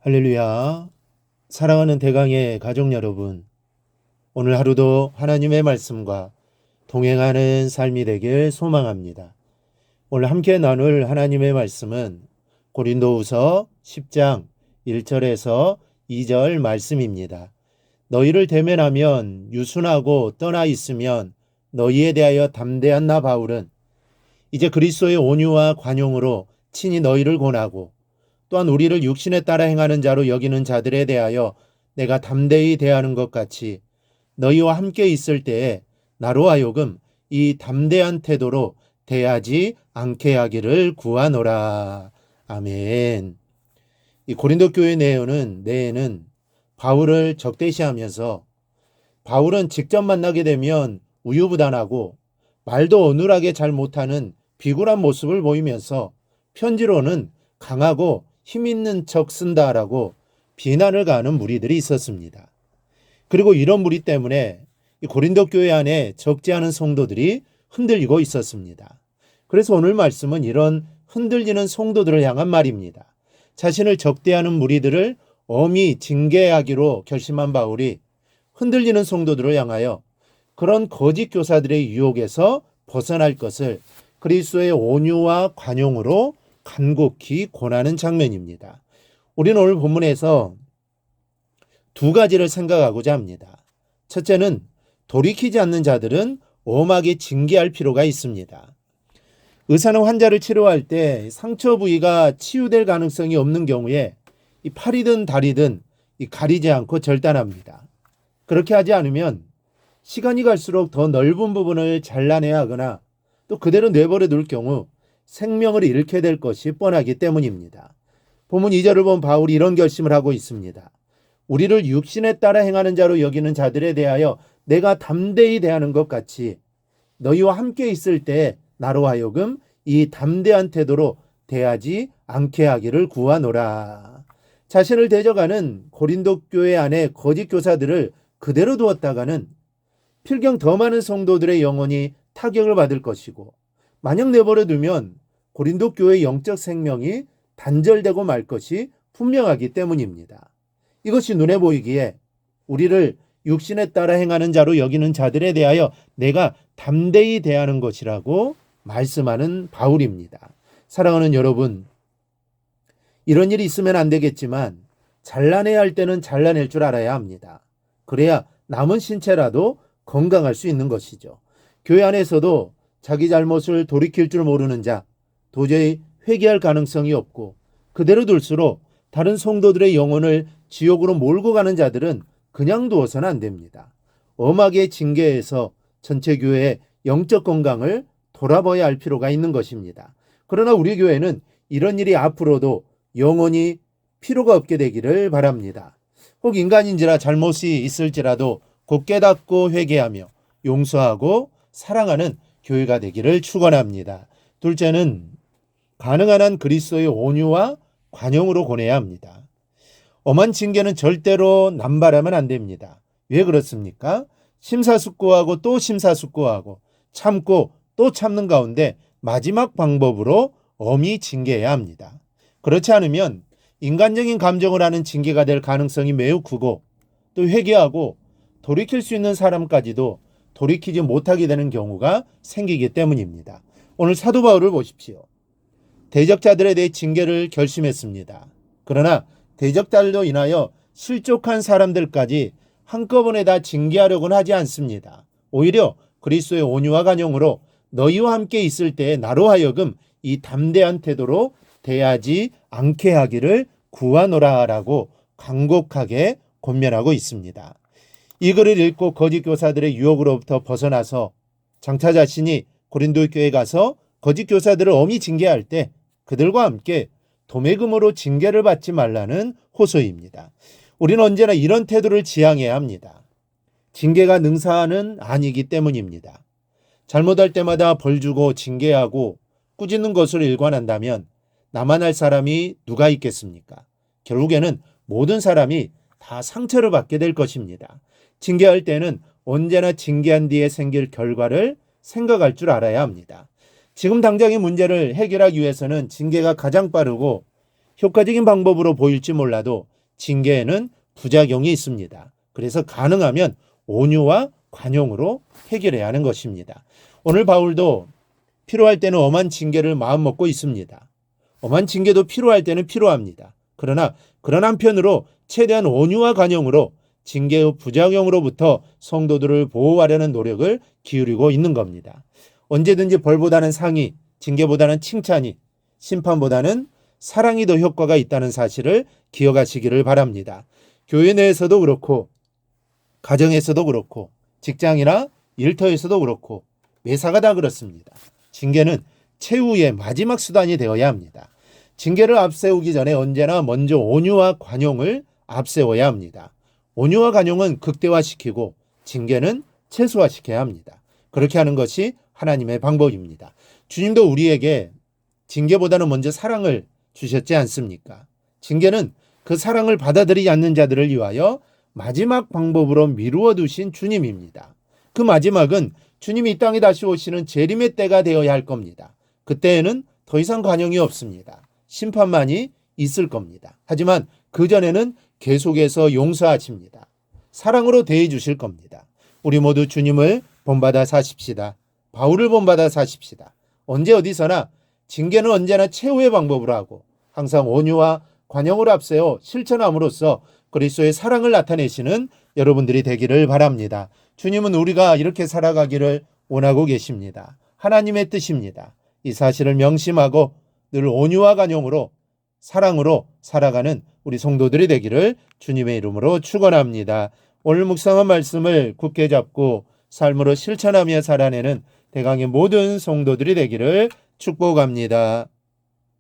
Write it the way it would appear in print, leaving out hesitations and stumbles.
할렐루야. 사랑하는 대강의 가족 여러분, 오늘 하루도 하나님의 말씀과 동행하는 삶이 되길 소망합니다. 오늘 함께 나눌 하나님의 말씀은 고린도후서 10장 1절에서 2절 말씀입니다. 너희를 대면하면 유순하고 떠나 있으면 너희에 대하여 담대한 나 바울은 이제 그리스도의 온유와 관용으로 친히 너희를 권하고 또한 우리를 육신에 따라 행하는 자로 여기는 자들에 대하여 내가 담대히 대하는 것 같이 너희와 함께 있을 때에 나로 하여금 이 담대한 태도로 대하지 않게 하기를 구하노라. 아멘. 이 고린도 교회 내에는 바울을 적대시하면서 바울은 직접 만나게 되면 우유부단하고 말도 어눌하게 잘 못하는 비굴한 모습을 보이면서 편지로는 강하고 힘 있는 척 쓴다라고 비난을 가하는 무리들이 있었습니다. 그리고 이런 무리 때문에 고린도 교회 안에 적지 않은 성도들이 흔들리고 있었습니다. 그래서 오늘 말씀은 이런 흔들리는 성도들을 향한 말입니다. 자신을 적대하는 무리들을 엄히 징계하기로 결심한 바울이 흔들리는 성도들을 향하여 그런 거짓 교사들의 유혹에서 벗어날 것을 그리스도의 온유와 관용으로 간곡히 권하는 장면입니다. 우리는 오늘 본문에서 두 가지를 생각하고자 합니다. 첫째는 돌이키지 않는 자들은 엄하게 징계할 필요가 있습니다. 의사는 환자를 치료할 때 상처 부위가 치유될 가능성이 없는 경우에 이 팔이든 다리든 가리지 않고 절단합니다. 그렇게 하지 않으면 시간이 갈수록 더 넓은 부분을 잘라내야 하거나 또 그대로 내버려 둘 경우 생명을 잃게 될 것이 뻔하기 때문입니다. 본문 2절을 보면 바울이 이런 결심을 하고 있습니다. 우리를 육신에 따라 행하는 자로 여기는 자들에 대하여 내가 담대히 대하는 것 같이 너희와 함께 있을 때 나로 하여금 이 담대한 태도로 대하지 않게 하기를 구하노라. 자신을 대적하는 고린도 교회 안에 거짓 교사들을 그대로 두었다가는 필경 더 많은 성도들의 영혼이 타격을 받을 것이고 만약 내버려 두면 고린도 교회의 영적 생명이 단절되고 말 것이 분명하기 때문입니다. 이것이 눈에 보이기에 우리를 육신에 따라 행하는 자로 여기는 자들에 대하여 내가 담대히 대하는 것이라고 말씀하는 바울입니다. 사랑하는 여러분, 이런 일이 있으면 안 되겠지만 잘라내야 할 때는 잘라낼 줄 알아야 합니다. 그래야 남은 신체라도 건강할 수 있는 것이죠. 교회 안에서도 자기 잘못을 돌이킬 줄 모르는 자, 도저히 회개할 가능성이 없고 그대로 둘수록 다른 성도들의 영혼을 지옥으로 몰고 가는 자들은 그냥 두어서는 안 됩니다. 엄하게 징계해서 전체 교회의 영적 건강을 돌아봐야 할 필요가 있는 것입니다. 그러나 우리 교회는 이런 일이 앞으로도 영원히 필요가 없게 되기를 바랍니다. 혹 인간인지라 잘못이 있을지라도 곧 깨닫고 회개하며 용서하고 사랑하는 교회가 되기를 축원합니다. 둘째는 가능한 한 그리스도의 온유와 관용으로 권해야 합니다. 엄한 징계는 절대로 남발하면 안 됩니다. 왜 그렇습니까? 심사숙고하고 또 심사숙고하고 참고 또 참는 가운데 마지막 방법으로 엄히 징계해야 합니다. 그렇지 않으면 인간적인 감정을 하는 징계가 될 가능성이 매우 크고 또 회개하고 돌이킬 수 있는 사람까지도 돌이키지 못하게 되는 경우가 생기기 때문입니다. 오늘 사도 바울을 보십시오. 대적자들에 대해 징계를 결심했습니다. 그러나 대적자들로 인하여 실족한 사람들까지 한꺼번에 다 징계하려고는 하지 않습니다. 오히려 그리스도의 온유와 관용으로 너희와 함께 있을 때 나로 하여금 이 담대한 태도로 대하지 않게 하기를 구하노라라고 간곡하게 권면하고 있습니다. 이 글을 읽고 거짓 교사들의 유혹으로부터 벗어나서 장차 자신이 고린도 교회에 가서 거짓 교사들을 엄히 징계할 때 그들과 함께 도매금으로 징계를 받지 말라는 호소입니다. 우리는 언제나 이런 태도를 지향해야 합니다. 징계가 능사는 아니기 때문입니다. 잘못할 때마다 벌 주고 징계하고 꾸짖는 것으로 일관한다면 나만 할 사람이 누가 있겠습니까? 결국에는 모든 사람이 다 상처를 받게 될 것입니다. 징계할 때는 언제나 징계한 뒤에 생길 결과를 생각할 줄 알아야 합니다. 지금 당장의 문제를 해결하기 위해서는 징계가 가장 빠르고 효과적인 방법으로 보일지 몰라도 징계에는 부작용이 있습니다. 그래서 가능하면 온유와 관용으로 해결해야 하는 것입니다. 오늘 바울도 필요할 때는 엄한 징계를 마음먹고 있습니다. 엄한 징계도 필요할 때는 필요합니다. 그러나 그런 한편으로 최대한 온유와 관용으로 징계의 부작용으로부터 성도들을 보호하려는 노력을 기울이고 있는 겁니다. 언제든지 벌보다는 상이, 징계보다는 칭찬이, 심판보다는 사랑이 더 효과가 있다는 사실을 기억하시기를 바랍니다. 교회 내에서도 그렇고 가정에서도 그렇고 직장이나 일터에서도 그렇고 매사가 다 그렇습니다. 징계는 최후의 마지막 수단이 되어야 합니다. 징계를 앞세우기 전에 언제나 먼저 온유와 관용을 앞세워야 합니다. 온유와 관용은 극대화시키고 징계는 최소화시켜야 합니다. 그렇게 하는 것이 하나님의 방법입니다. 주님도 우리에게 징계보다는 먼저 사랑을 주셨지 않습니까? 징계는 그 사랑을 받아들이지 않는 자들을 위하여 마지막 방법으로 미루어 두신 주님입니다. 그 마지막은 주님이 이 땅에 다시 오시는 재림의 때가 되어야 할 겁니다. 그때에는 더 이상 관용이 없습니다. 심판만이 있을 겁니다. 하지만 그전에는 계속해서 용서하십니다. 사랑으로 대해 주실 겁니다. 우리 모두 주님을 본받아 사십시다. 바울을 본받아 사십시다. 언제 어디서나 징계는 언제나 최후의 방법으로 하고 항상 온유와 관용을 앞세워 실천함으로써 그리스도의 사랑을 나타내시는 여러분들이 되기를 바랍니다. 주님은 우리가 이렇게 살아가기를 원하고 계십니다. 하나님의 뜻입니다. 이 사실을 명심하고 늘 온유와 관용으로 사랑으로 살아가는 우리 성도들이 되기를 주님의 이름으로 축원합니다. 오늘 묵상한 말씀을 굳게 잡고 삶으로 실천하며 살아내는 대강의 모든 성도들이 되기를 축복합니다.